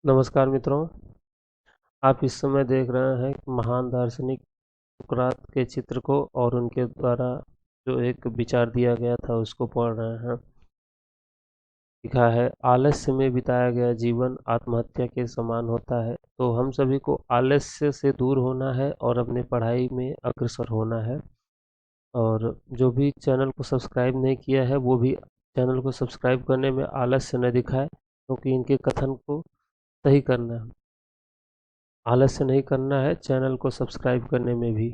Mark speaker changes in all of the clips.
Speaker 1: नमस्कार मित्रों, आप इस समय देख रहे हैं महान दार्शनिक सुकरात के चित्र को और उनके द्वारा जो एक विचार दिया गया था उसको पढ़ रहे हैं। लिखा है, आलस्य में बिताया गया जीवन आत्महत्या के समान होता है। तो हम सभी को आलस्य से दूर होना है और अपनी पढ़ाई में अग्रसर होना है। और जो भी चैनल को सब्सक्राइब नहीं किया है वो भी चैनल को सब्सक्राइब करने में आलस्य न दिखाए, क्योंकि इनके कथन को सही करना है, आलस्य नहीं करना है चैनल को सब्सक्राइब करने में भी।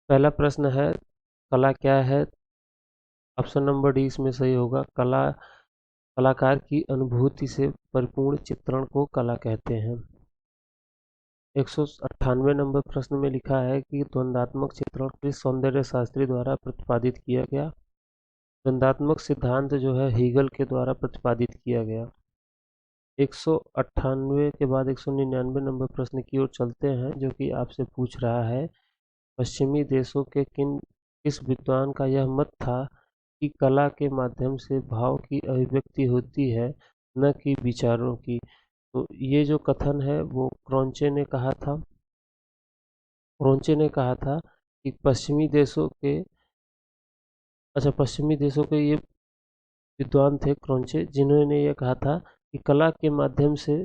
Speaker 1: पहला प्रश्न है, कला क्या है? ऑप्शन नंबर डी इसमें सही होगा। कलाकार की अनुभूति से परिपूर्ण चित्रण को कला कहते हैं। 198 नंबर प्रश्न में लिखा है कि द्वंदात्मक चित्रण किस सौंदर्य शास्त्री द्वारा प्रतिपादित किया गया? द्वंदात्मक सिद्धांत जो है हीगल के द्वारा प्रतिपादित किया गया। 198 के बाद 199 नंबर प्रश्न की ओर चलते हैं, जो कि आपसे पूछ रहा है, पश्चिमी देशों के किस विद्वान का यह मत था कि कला के माध्यम से भाव की अभिव्यक्ति होती है, न कि विचारों की? तो ये जो कथन है वो क्रोंचे ने कहा था कि पश्चिमी देशों के ये विद्वान थे क्रोंचे, जिन्होंने ये कहा था कि कला के माध्यम से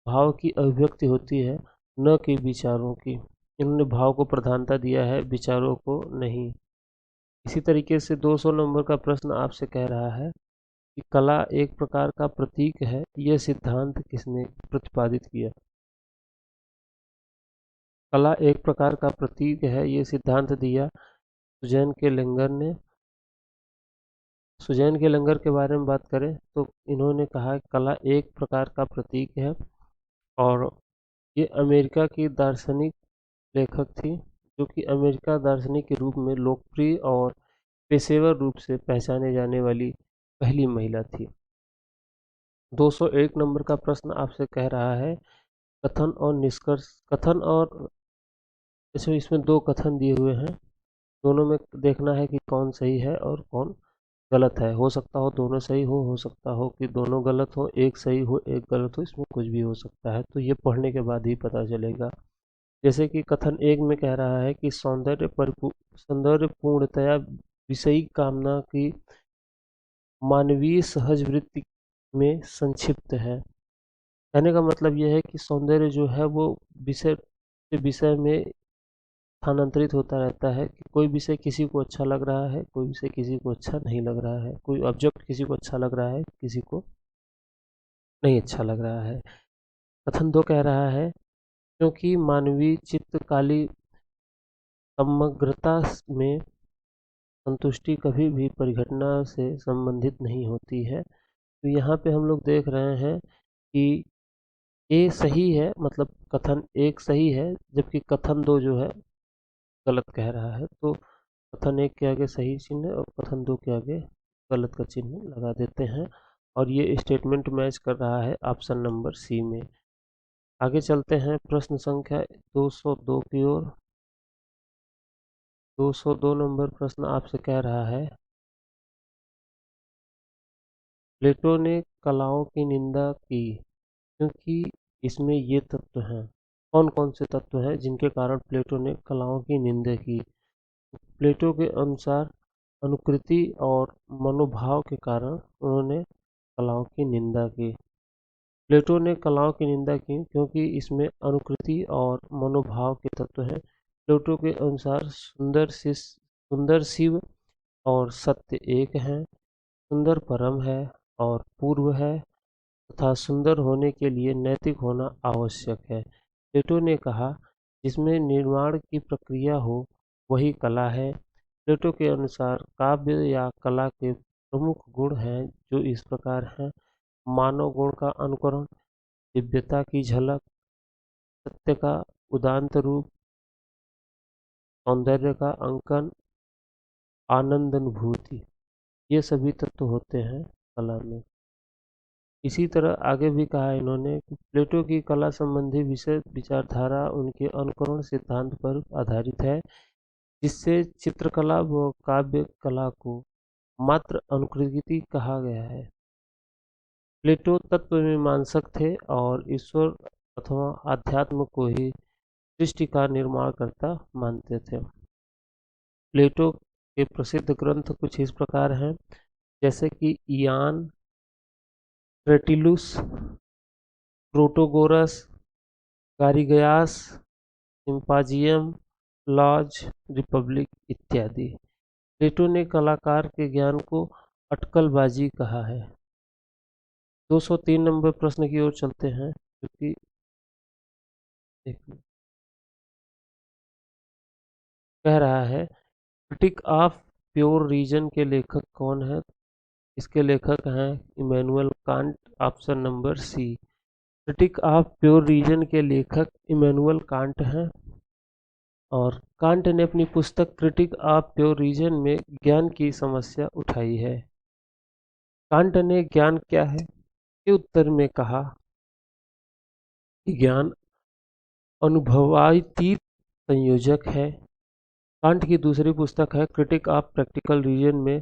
Speaker 1: भाव की अभिव्यक्ति होती है, न कि विचारों की। इन्होंने भाव को प्रधानता दिया है, विचारों को नहीं। इसी तरीके से 200 नंबर का प्रश्न आपसे कह रहा है कि कला एक प्रकार का प्रतीक है, यह सिद्धांत किसने प्रतिपादित किया? कला एक प्रकार का प्रतीक है, यह सिद्धांत दिया सुजैन के लंगर के बारे में बात करें तो इन्होंने कहा कला एक प्रकार का प्रतीक है, और ये अमेरिका की दार्शनिक लेखक थी, जो कि अमेरिका दार्शनिक के रूप में लोकप्रिय और पेशेवर रूप से पहचाने जाने वाली पहली महिला थी। 201 नंबर का प्रश्न आपसे कह रहा है, कथन और निष्कर्ष। कथन और जैसे इसमें दो कथन दिए हुए हैं, दोनों में देखना है कि कौन सही है और कौन गलत है। हो सकता हो दोनों सही हो सकता हो कि दोनों गलत हो, एक सही हो एक गलत हो, इसमें कुछ भी हो सकता है। तो ये पढ़ने के बाद ही पता चलेगा। जैसे कि कथन एक में कह रहा है कि सौंदर्य पूर्णतया विषयी कामना की मानवीय सहज वृत्ति में संक्षिप्त है। कहने का मतलब यह है कि सौंदर्य जो है वो विषय से विषय में स्थानांतरित होता रहता है, कि कोई विषय किसी को अच्छा लग रहा है, कोई विषय किसी को अच्छा नहीं लग रहा है, कोई ऑब्जेक्ट किसी को अच्छा लग रहा है, किसी को नहीं अच्छा लग रहा है। कथन दो कह रहा है, क्योंकि मानवीय चित्त काली समग्रता में संतुष्टि कभी भी परिघटना से संबंधित नहीं होती है। तो यहाँ पे हम लोग देख रहे हैं कि ए सही है, मतलब कथन एक सही है, जबकि कथन दो जो है गलत कह रहा है। तो कथन एक के आगे सही चिन्ह और कथन दो के आगे गलत का चिन्ह लगा देते हैं, और ये स्टेटमेंट मैच कर रहा है ऑप्शन नंबर सी में। आगे चलते हैं प्रश्न संख्या 202 की ओर। 202 नंबर प्रश्न आपसे कह रहा है, प्लेटो ने कलाओं की निंदा की क्योंकि इसमें ये तत्व हैं। कौन कौन से तत्व हैं जिनके कारण प्लेटो ने कलाओं की निंदा की? प्लेटो के अनुसार अनुकृति और मनोभाव के कारण उन्होंने कलाओं की निंदा की। प्लेटो ने कलाओं की निंदा की क्योंकि इसमें अनुकृति और मनोभाव के तत्व हैं। प्लेटो के अनुसार सुंदर शिव और सत्य एक हैं, सुंदर परम है और पूर्व है, तथा सुंदर होने के लिए नैतिक होना आवश्यक है। प्लेटो ने कहा, जिसमें निर्माण की प्रक्रिया हो वही कला है। प्लेटो के अनुसार काव्य या कला के प्रमुख गुण हैं जो इस प्रकार हैं: मानव गुण का अनुकरण, दिव्यता की झलक, सत्य का उदात्त रूप, सौंदर्य का अंकन, आनंदानुभूति। ये सभी तत्व होते हैं कला में। इसी तरह आगे भी कहा इन्होंने कि प्लेटो की कला संबंधी विषय विचारधारा उनके अनुकरण सिद्धांत पर आधारित है, जिससे चित्रकला व काव्य कला को मात्र अनुकृति कहा गया है। प्लेटो तत्व मीमांसक थे और ईश्वर अथवा आध्यात्म को ही सृष्टि का निर्माणकर्ता मानते थे। प्लेटो के प्रसिद्ध ग्रंथ कुछ इस प्रकार हैं, जैसे कि इयान, क्रेटिलुस, प्रोटोगोरस, गारिगयास, सिम्पाजियम, लॉज, रिपब्लिक इत्यादि। प्लेटो ने कलाकार के ज्ञान को अटकलबाजी कहा है। 203 नंबर प्रश्न की ओर चलते हैं, क्योंकि एक कह रहा है, क्रिटिक ऑफ प्योर रीजन के लेखक कौन है? इसके लेखक हैं Immanuel Kant, option number C. Critique of pure reason के लेखक इमैनुअल कांट हैं, और कांट ने अपनी पुस्तक क्रिटिक ऑफ प्योर रीजन में ज्ञान की समस्या उठाई है। कांट ने ज्ञान क्या है के उत्तर में कहा कि ज्ञान अनुभवातीत संयोजक है। कांट की दूसरी पुस्तक है क्रिटिक ऑफ प्रैक्टिकल रीजन में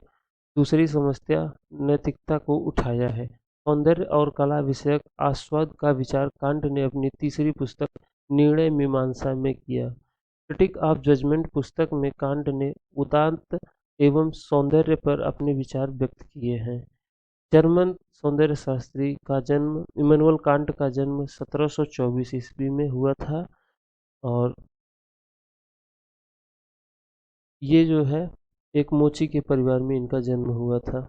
Speaker 1: दूसरी समस्या नैतिकता को उठाया है। सौंदर्य और कला विषयक आस्वाद का विचार कांट ने अपनी तीसरी पुस्तक निर्णय मीमांसा में किया। क्रिटिक ऑफ जजमेंट पुस्तक में कांट ने उदात्त एवं सौंदर्य पर अपने विचार व्यक्त किए हैं। जर्मन सौंदर्य शास्त्री का जन्म इमैनुअल कांट का जन्म 1724 ईस्वी में हुआ था, और ये जो है एक मोची के परिवार में इनका जन्म हुआ था।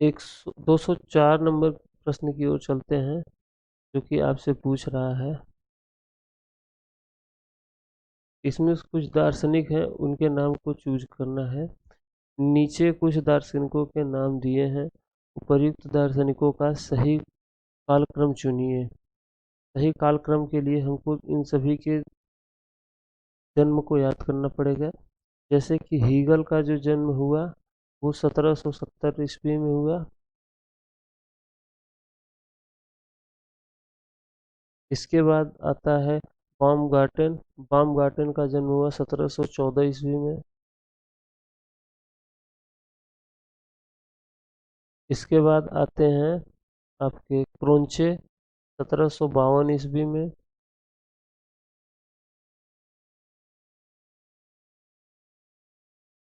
Speaker 1: 204 नंबर प्रश्न की ओर चलते हैं, जो कि आपसे पूछ रहा है। इसमें कुछ दार्शनिक हैं, उनके नाम को चूज करना है। नीचे कुछ दार्शनिकों के नाम दिए हैं, उपर्युक्त दार्शनिकों का सही कालक्रम चुनिए। सही कालक्रम के लिए हमको इन सभी के जन्म को याद करना पड़ेगा। जैसे कि हीगल का जो जन्म हुआ वो 1770 ईस्वी में हुआ। इसके बाद आता है बाumgarten। बाumgarten का जन्म हुआ 1714 ईस्वी में। इसके बाद आते हैं आपके क्रोंचे, 1752 ईस्वी में।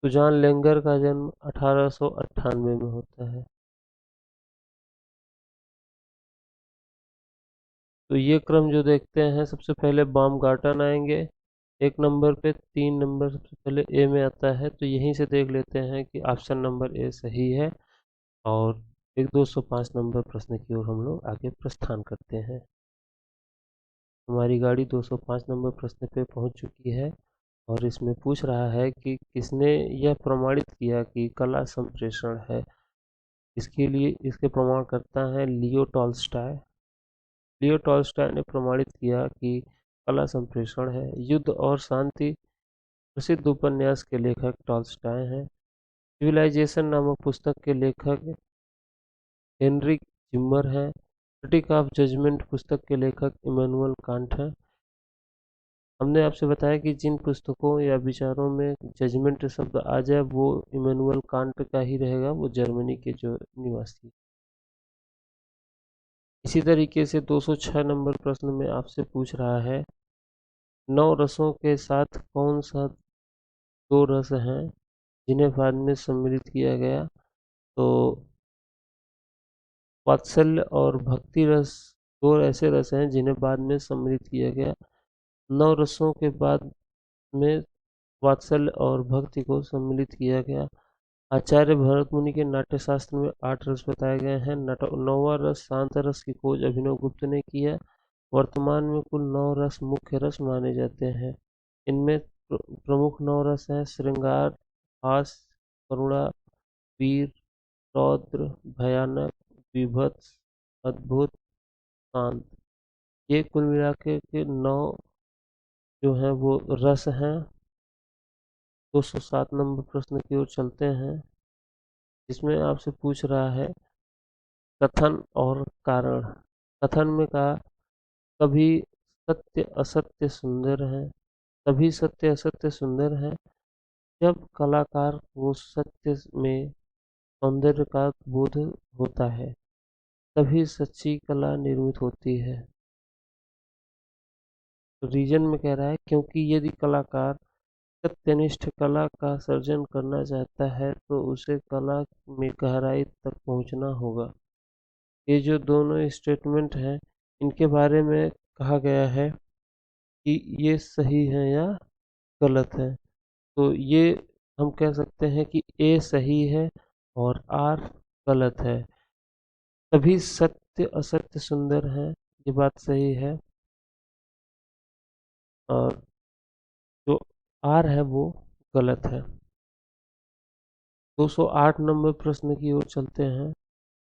Speaker 1: सुजान लेंगर का जन्म 1898 में होता है। तो ये क्रम जो देखते हैं, सबसे पहले बाumgarten आएंगे एक नंबर पे, 3 नंबर सबसे पहले ए में आता है। तो यहीं से देख लेते हैं कि ऑप्शन नंबर ए सही है, और एक 205 नंबर प्रश्न की ओर हम लोग आगे प्रस्थान करते हैं। हमारी गाड़ी 205 नंबर प्रश्न पे पहुंच चुकी है, और इसमें पूछ रहा है कि किसने यह प्रमाणित किया कि कला संप्रेषण है। इसके लिए इसके प्रमाणकर्ता हैं लियो टॉल्स्टॉय। लियो टॉल्स्टॉय ने प्रमाणित किया कि कला संप्रेषण है। युद्ध और शांति प्रसिद्ध उपन्यास के लेखक टॉल्स्टॉय हैं। सिविलाइजेशन नामक पुस्तक के लेखक हेनरिक जिमर हैं। क्रिटिक ऑफ जजमेंट पुस्तक के लेखक इमैनुअल कांट हैं। हमने आपसे बताया कि जिन पुस्तकों या विचारों में जजमेंट शब्द आ जाए वो इमैनुअल कांट का ही रहेगा, वो जर्मनी के जो निवासी। इसी तरीके से 206 नंबर प्रश्न में आपसे पूछ रहा है, 9 रसों के साथ कौन सा 2 रस हैं जिन्हें बाद में सम्मिलित किया गया? तो वात्सल्य और भक्ति रस 2 ऐसे रस हैं जिन्हें बाद में सम्मिलित किया गया। 9 रसों के बाद में वात्सल्य और भक्ति को सम्मिलित किया गया। आचार्य भरत मुनि के नाट्यशास्त्र में 8 रस बताए गए हैं। 9वां रस शांत रस की खोज अभिनव गुप्त ने की है। वर्तमान में कुल 9 रस मुख्य रस माने जाते हैं। इनमें प्रमुख 9 रस हैं श्रृंगार, हास्य, करुणा, वीर, रौद्र, भयानक, विभत्स, अद्भुत, शांत। ये कुल मिला के 9 जो हैं वो रस हैं। 207 नंबर प्रश्न की ओर चलते हैं, जिसमें आपसे पूछ रहा है कथन और कारण। कथन में कहा, कभी सत्य असत्य सुंदर है, कभी सत्य असत्य सुंदर है। जब कलाकार को सत्य में सौंदर्य का बोध होता है, तभी सच्ची कला निर्मित होती है। रीजन में कह रहा है क्योंकि यदि कलाकार सत्यनिष्ठ कला का सर्जन करना चाहता है तो उसे कला में गहराई तक पहुंचना होगा। ये जो दोनों स्टेटमेंट हैं, इनके बारे में कहा गया है कि ये सही है या गलत है। तो ये हम कह सकते हैं कि ए सही है और आर गलत है। तभी सत्य असत्य सुंदर है, ये बात सही है। और जो आर है वो गलत है। 208 नंबर प्रश्न की ओर चलते हैं,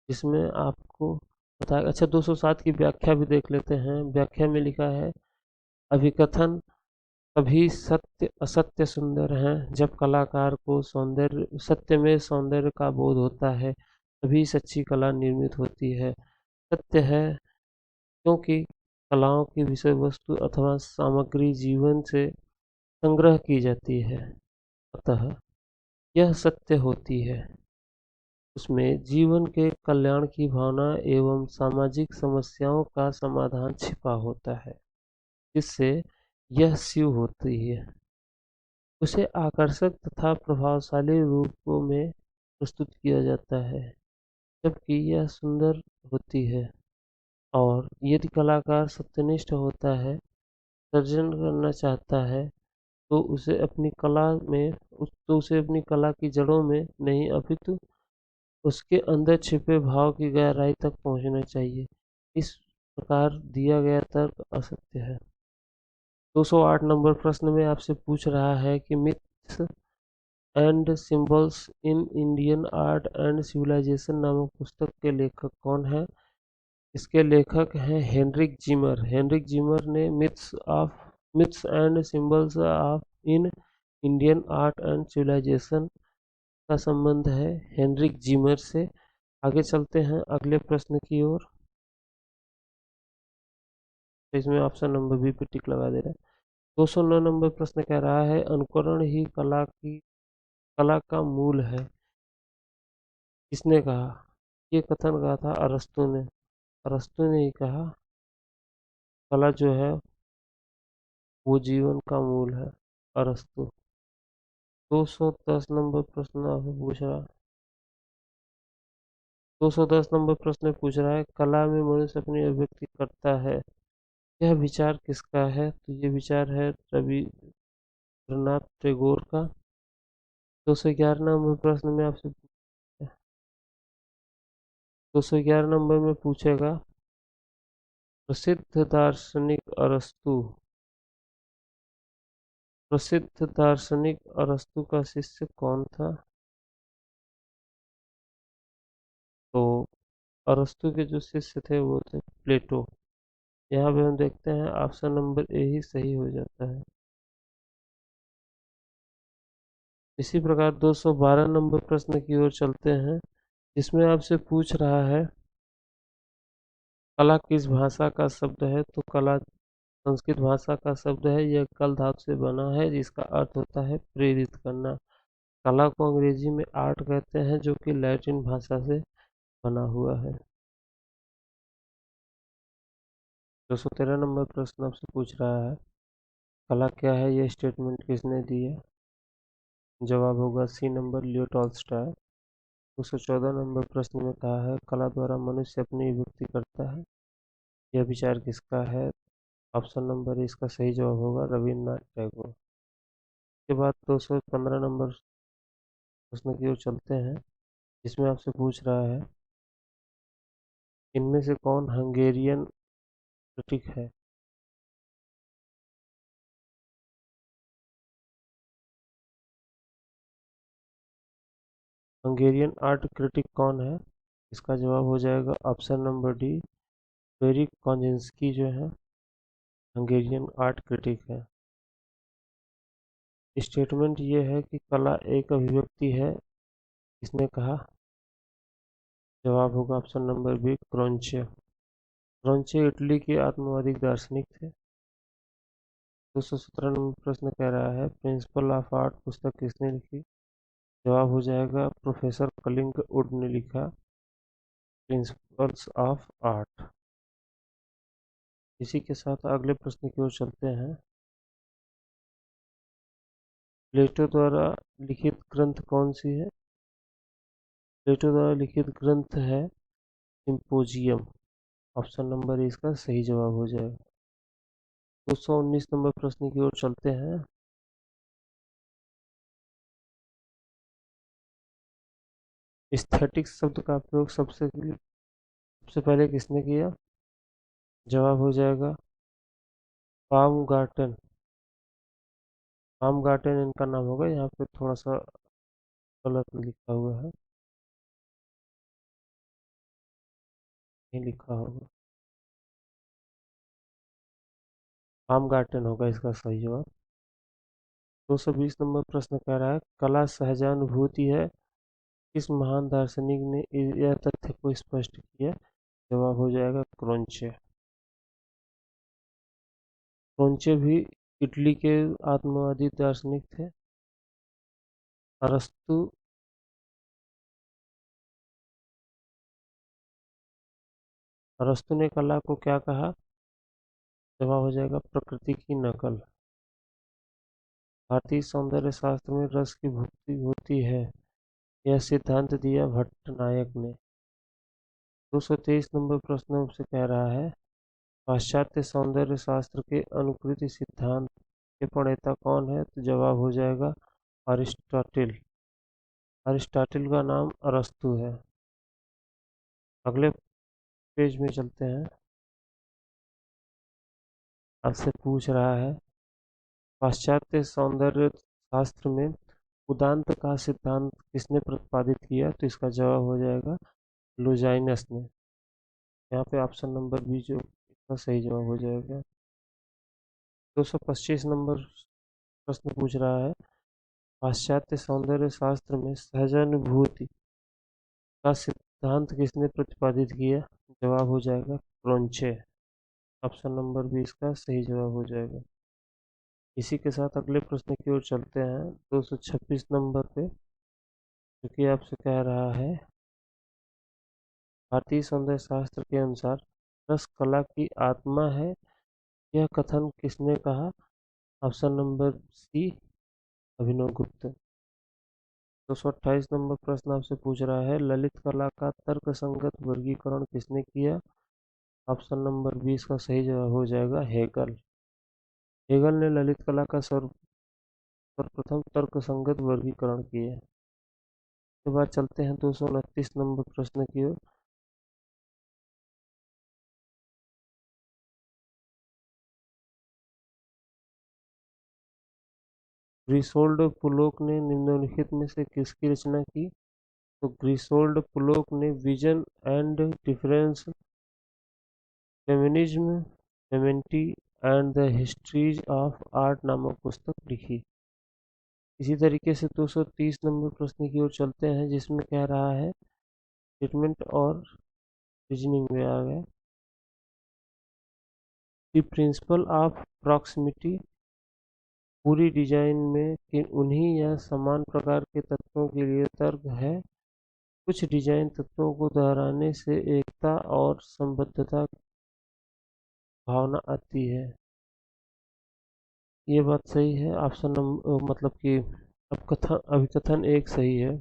Speaker 1: जिसमें आपको बताया। अच्छा, 207 की व्याख्या भी देख लेते हैं। व्याख्या में लिखा है, अभिकथन तभी सत्य असत्य सुंदर हैं जब कलाकार को सौंदर्य सत्य में सौंदर्य का बोध होता है, तभी सच्ची कला निर्मित होती है। सत्य है क्योंकि कलाओं की विषय वस्तु अथवा सामग्री जीवन से संग्रह की जाती है, अतः यह सत्य होती है। उसमें जीवन के कल्याण की भावना एवं सामाजिक समस्याओं का समाधान छिपा होता है, जिससे यह शिव होती है। उसे आकर्षक तथा प्रभावशाली रूपों में प्रस्तुत किया जाता है, जबकि यह सुंदर होती है। और यदि कलाकार सत्यनिष्ठ होता है, सर्जन करना चाहता है, तो उसे अपनी कला की जड़ों में नहीं, अपितु उसके अंदर छिपे भाव की गहराई तक पहुंचना चाहिए। इस प्रकार दिया गया तर्क असत्य है। 208 नंबर प्रश्न में आपसे पूछ रहा है कि myths and symbols in Indian art and civilisation नामक पुस्तक के लेखक कौन है। इसके लेखक हैं हेनरिक जिमर। हेनरिक जिमर ने myths and symbols of in Indian art and civilisation का संबंध है हेनरिक जिमर से। आगे चलते हैं अगले प्रश्न की ओर। तो इसमें ऑप्शन नंबर बी पे टिक लगा दे रहा है। 209 नंबर प्रश्न कह रहा है, अनुकरण ही कला का मूल है, किसने कहा। ये कथन कहा था अरस्तु ने। अरस्तु ने ही कहा कला जो है वो जीवन का मूल है। अरस्तु। 210 नंबर प्रश्न आपसे पूछ रहा है। 210 नंबर प्रश्न पूछ रहा है, कला में मनुष्य अपनी अभिव्यक्ति करता है, यह विचार किसका है। तो ये विचार है रविन्द्रनाथ टैगोर का। 211 नंबर प्रश्न में आपसे 211 नंबर में पूछेगा, प्रसिद्ध दार्शनिक अरस्तु प्रसिद्ध दार्शनिक अरस्तु का शिष्य कौन था। तो अरस्तु के जो शिष्य थे वो थे प्लेटो। यहाँ पे हम देखते हैं ऑप्शन नंबर ए ही सही हो जाता है। इसी प्रकार 212 नंबर प्रश्न की ओर चलते हैं, जिसमें आपसे पूछ रहा है, कला किस भाषा का शब्द है। तो कला संस्कृत भाषा का शब्द है। यह कल धातु से बना है, जिसका अर्थ होता है प्रेरित करना। कला को अंग्रेजी में आर्ट कहते हैं, जो कि लैटिन भाषा से बना हुआ है। 213 नंबर प्रश्न आपसे पूछ रहा है, कला क्या है, यह स्टेटमेंट किसने दी है। जवाब होगा C number, Leo Tolstoy. 214 number प्रश्न में कहा है, कला द्वारा मनुष्य अपनी अभिव्यक्ति करता है, यह विचार किसका है। ऑप्शन नंबर इसका सही जवाब होगा रविन्द्रनाथ टैगोर। के बाद 215 नंबर प्रश्न की ओर चलते हैं, जिसमें आपसे पूछ रहा है, इनमें से कौन हंगेरियन क्रिटिक है। हंगेरियन आर्ट क्रिटिक कौन है। इसका जवाब हो जाएगा ऑप्शन नंबर डी, फेरिक कॉन्जिंस्की जो है हंगेरियन आर्ट क्रिटिक है। स्टेटमेंट ये है कि कला एक अभिव्यक्ति है, इसने कहा। जवाब होगा ऑप्शन नंबर बी, क्रोंचे। क्रोंचे इटली के आत्मवादी दार्शनिक थे। 217 नंबर प्रश्न कह रहा है, प्रिंसिपल ऑफ आर्ट पुस्तक किसने लिखी। जवाब हो जाएगा प्रोफेसर कलिंग वुड ने लिखा प्रिंसिपल्स ऑफ आर्ट। इसी के साथ अगले प्रश्न की ओर चलते हैं। प्लेटो द्वारा लिखित ग्रंथ कौन सी है? प्लेटो द्वारा लिखित ग्रंथ है सिम्पोजियम। ऑप्शन नंबर इसका सही जवाब हो जाएगा। 219 नंबर प्रश्न की ओर चलते हैं। एस्थेटिक्स शब्द का प्रयोग सबसे पहले किसने किया? जवाब हो जाएगा बाउमगार्टन। बाउमगार्टन इनका नाम होगा, यहाँ पे थोड़ा सा गलत लिखा हुआ है, नहीं लिखा होगा, बाउमगार्टन होगा इसका सही जवाब। 220 नंबर प्रश्न कह रहा है कला सहजानुभूति है, किस महान दार्शनिक ने यह तथ्य को स्पष्ट किया? जवाब हो जाएगा क्रोंचे। क्रोंचे भी इटली के आत्मवादी दार्शनिक थे। अरस्तु अरस्तु ने कला को क्या कहा? जवाब हो जाएगा प्रकृति की नकल। भारतीय सौंदर्य शास्त्र में रस की भुक्ति होती है, यह सिद्धांत दिया भट्टनायक ने। 223 नंबर प्रश्न आपसे कह रहा है पाश्चात्य सौंदर्य शास्त्र के अनुकृति सिद्धांत के प्रणेता कौन है? तो जवाब हो जाएगा अरिस्टोटिल। अरिस्टोटिल का नाम अरस्तु है। अगले पेज में चलते हैं। आपसे पूछ रहा है पाश्चात्य सौंदर्य शास्त्र में उदांत का सिद्धांत किसने प्रतिपादित किया? तो इसका जवाब हो जाएगा लुजाइनस ने। यहाँ पे ऑप्शन नंबर बी जो इसका सही जवाब हो जाएगा। 225 नंबर प्रश्न पूछ रहा है पाश्चात्य सौंदर्य शास्त्र में सहजानुभूति का सिद्धांत किसने प्रतिपादित किया? जवाब हो जाएगा क्रोंचे। ऑप्शन नंबर बी इसका सही जवाब हो जाएगा। इसी के साथ अगले प्रश्न की ओर चलते हैं। 226 नंबर पे जो कि आपसे कह रहा है भारतीय सौंदर्य शास्त्र के अनुसार रस कला की आत्मा है, यह कथन किसने कहा? ऑप्शन नंबर सी अभिनव गुप्त। 228 नंबर प्रश्न आपसे पूछ रहा है ललित कला का तर्कसंगत वर्गीकरण किसने किया? ऑप्शन नंबर 20 का सही जवाब हो जाएगा हेगल। हेगल ने ललित कला का सर्वप्रथम तर्कसंगत वर्गीकरण किया। उसके बाद चलते हैं 229 नंबर प्रश्न की ओर। ग्रिसोल्ड पुलोक ने निम्नलिखित में से किसकी रचना की? तो ग्रिसोल्ड पुलोक ने vision and difference, feminism, femininity and the histories of art नामक पुस्तक लिखी। इसी तरीके से 230 नंबर प्रश्न की ओर चलते हैं जिसमें कह रहा है स्टेटमेंट और रीजनिंग में आ गया द प्रिंसिपल ऑफ प्रॉक्सिमिटी पूरी डिजाइन में कि उन्हीं या समान प्रकार के तत्वों के लिए तर्क है, कुछ डिजाइन तत्वों को दोहराने से एकता और संबद्धता भावना आती है। ये बात सही है। ऑप्शन नंबर मतलब कि अभिकथन एक सही है।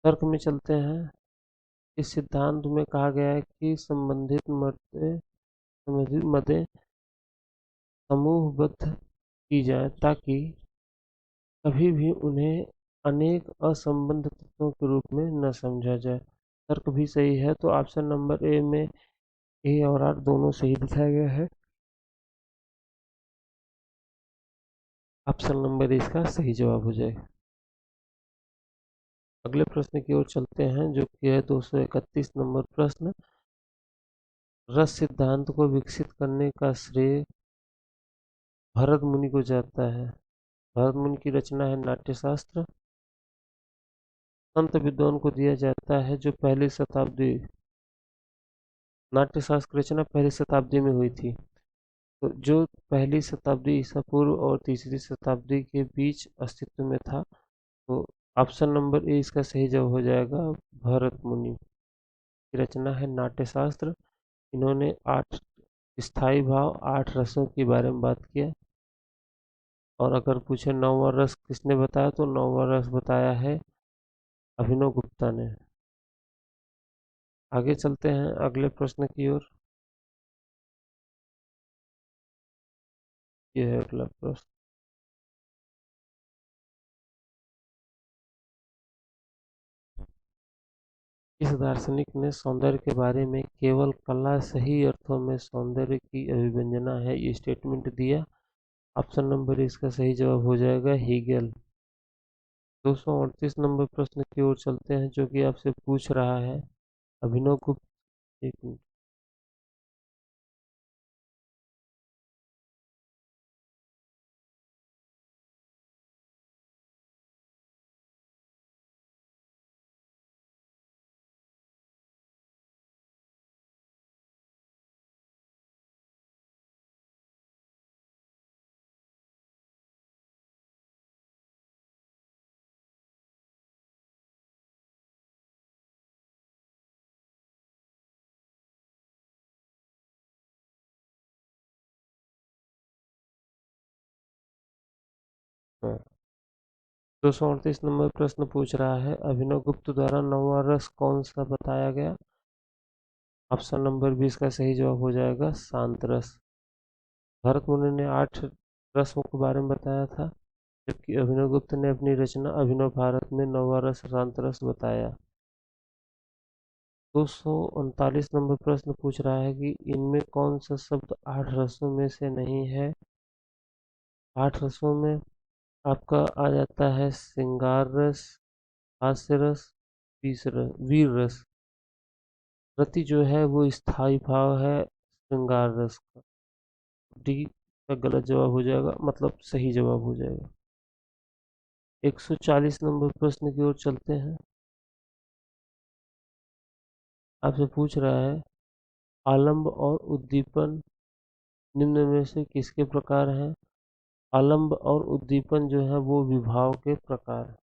Speaker 1: तर्क में चलते हैं। इस सिद्धांत में कहा गया है कि संबंधित मदें समूहबद्ध की जाए ताकि कभी भी उन्हें अनेक असंबद्ध तत्वों के रूप में न समझा जाए। तर्क भी सही है, तो ऑप्शन नंबर ए में ए और आर दोनों सही दिखाया गया है। ऑप्शन नंबर इसका सही जवाब हो जाएगा। अगले प्रश्न की ओर चलते हैं जो कि है 231 नंबर प्रश्न। रस सिद्धांत को विकसित करने का श्रेय भरत मुनि को जाता है। भरत मुनि की रचना है नाट्यशास्त्र। संत विद्वान को दिया जाता है जो पहली शताब्दी नाट्यशास्त्र की रचना पहली शताब्दी में हुई थी। तो जो पहली शताब्दी ईसा पूर्व और तीसरी शताब्दी के बीच अस्तित्व में था, तो ऑप्शन नंबर ए इसका सही जवाब हो जाएगा। भरत मुनि की रचना है नाट्यशास्त्र। इन्होंने 8 स्थाई भाव, 8 रसों के बारे में बात किया। और अगर पूछे नौवां रस किसने बताया, तो नौवां रस बताया है अभिनव गुप्ता ने। आगे चलते हैं अगले प्रश्न की ओर। ये है अगला प्रश्न। इस दार्शनिक ने सौंदर्य के बारे में केवल कला सही अर्थों में सौंदर्य की अभिव्यंजना है ये स्टेटमेंट दिया। ऑप्शन नंबर इसका सही जवाब हो जाएगा हीगेल। 238 नंबर प्रश्न की ओर चलते हैं, जो कि आपसे पूछ रहा है अभिनव गुप्त। एक मिनट। हाँ, 238 नंबर प्रश्न पूछ रहा है अभिनव गुप्त द्वारा नौवां रस कौन सा बताया गया। ऑप्शन नंबर 20 का सही जवाब हो जाएगा शांत रस। भरत मुनि ने 8 रसों के बारे में बताया था, जबकि अभिनव गुप्त ने अपनी रचना अभिनव भारत में नौवां रस शांत रस बताया। 239 नंबर प्रश्न पूछ रहा है कि इनमें कौन सा शब्द 8 रसों में से नहीं है। 8 रसों में आपका आ जाता है श्रृंगार रस, हास्य रस, वीर रस। रति जो है वो स्थाई भाव है श्रृंगार रस का। डी का गलत जवाब हो जाएगा, मतलब सही जवाब हो जाएगा। 140 नंबर प्रश्न की ओर चलते हैं। आपसे पूछ रहा है आलंब और उद्दीपन निम्न में से किसके प्रकार हैं। आलंब और उद्दीपन जो है वो विभाव के प्रकार हैं।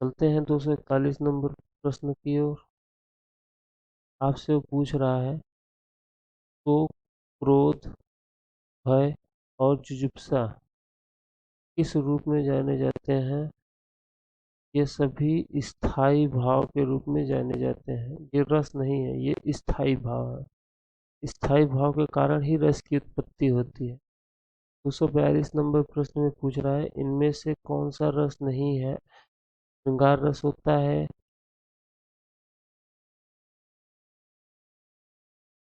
Speaker 1: चलते हैं 241 नंबर प्रश्न की ओर। आपसे वो पूछ रहा है तो क्रोध, भय और जुजुप्सा किस रूप में जाने जाते हैं। ये सभी स्थाई भाव के रूप में जाने जाते हैं। ये रस नहीं है, ये स्थाई भाव है। स्थाई भाव के कारण ही रस की उत्पत्ति होती है। 242 नंबर प्रश्न में पूछ रहा है इनमें से कौन सा रस नहीं है। श्रृंगार रस होता है,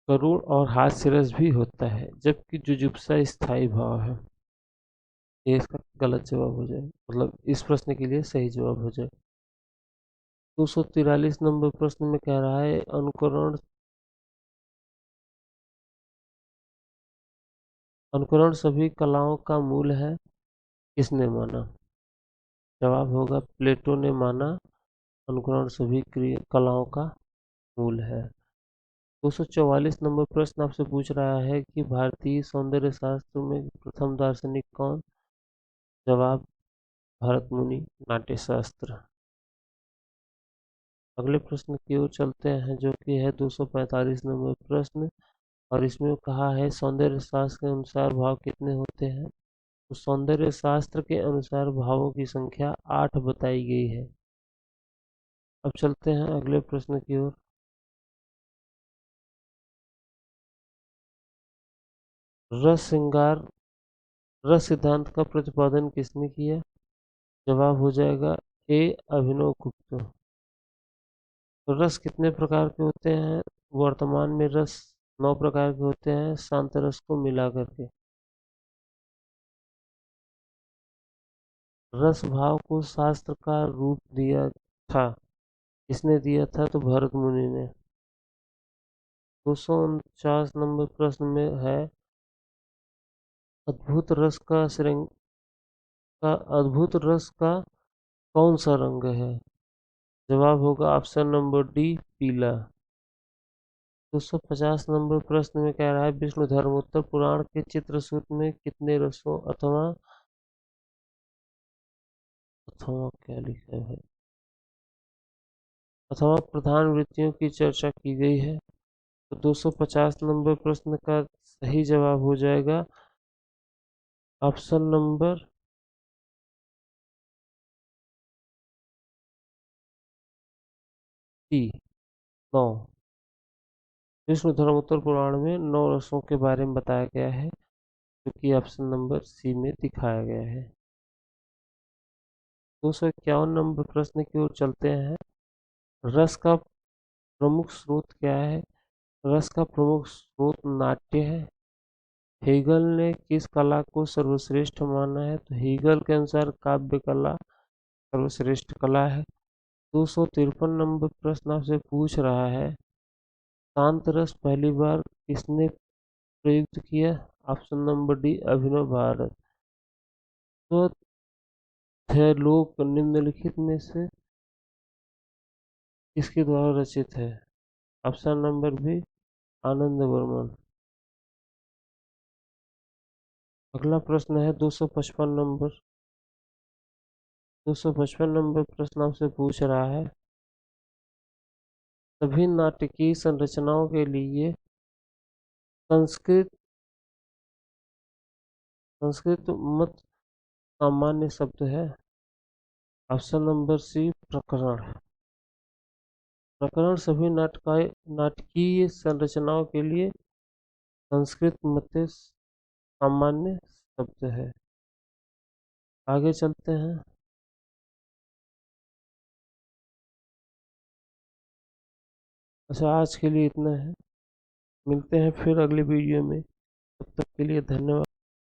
Speaker 1: करुण और हास्य रस भी होता है, जबकि जुजुप्सा स्थाई भाव है। ये इसका गलत जवाब हो जाए, मतलब इस प्रश्न के लिए सही जवाब हो जाए। 243 नंबर प्रश्न में कह रहा है अनुकरण सभी कलाओं का मूल है, किसने माना। जवाब होगा प्लेटो ने माना अनुकरण सभी कलाओं का मूल है। 244 नंबर प्रश्न आपसे पूछ रहा है कि भारतीय सौंदर्य शास्त्र में प्रथम दार्शनिक कौन। जवाब भरत मुनि, नाट्यशास्त्र। अगले प्रश्न की ओर चलते हैं, जो कि है 245 नंबर प्रश्न। और इसमें कहा है सौंदर्य शास्त्र के अनुसार भाव कितने होते हैं। तो सौंदर्य शास्त्र के अनुसार भावों की संख्या 8 बताई गई है। अब चलते हैं अगले प्रश्न की ओर। रस श्रृंगार रस सिद्धांत का प्रतिपादन किसने किया। जवाब हो जाएगा ए अभिनव गुप्त। तो रस कितने प्रकार के होते हैं। वर्तमान में रस 9 प्रकार के होते हैं, शांत रस को मिला करके। रस भाव को शास्त्र का रूप दिया था, किसने दिया था, तो भरत मुनि ने। 249 नंबर प्रश्न में है अद्भुत रस का श्रृंग का अद्भुत रस का कौन सा रंग है। जवाब होगा ऑप्शन नंबर डी पीला। 250 नंबर प्रश्न में कह रहा है विष्णु धर्मोत्तर पुराण के चित्रसूत में कितने रसों अथवा अथवा क्या लिखा है भाई? अथवा प्रधान वृत्तियों की चर्चा की गई है। तो 250 नंबर प्रश्न का सही जवाब हो जाएगा option number C, 9। Vishnu Dharmottara Purana में 9 रसों के बारे में बताया गया है, जो कि ऑप्शन नंबर सी में दिखाया गया है। 251 नंबर प्रश्न की ओर चलते हैं। रस का प्रमुख स्रोत क्या है? रस का प्रमुख स्रोत नाट्य है। हेगल ने किस कला को सर्वश्रेष्ठ माना है? तो हेगल के अनुसार काव्य कला सर्वश्रेष्ठ कला है। 253 नंबर प्रश्न आपसे पूछ रहा है, शांत रस पहली बार किसने प्रयुक्त किया? ऑप्शन नंबर डी, अभिनव भारत। स्वलोक निम्नलिखित में से किसके द्वारा रचित है? ऑप्शन नंबर बी, आनंद वर्मन। अगला प्रश्न है 255 नंबर प्रश्न आपसे पूछ रहा है, सभी नाटकीय संरचनाओं के लिए संस्कृत संस्कृत मत सामान्य शब्द है। ऑप्शन नंबर सी, प्रकरण। प्रकरण सभी नाटकीय संरचनाओं के लिए संस्कृत मत सामान्य शब्द है। आगे चलते हैं। अच्छा, आज के लिए इतना है। मिलते हैं फिर अगले वीडियो में। तब तक के लिए धन्यवाद।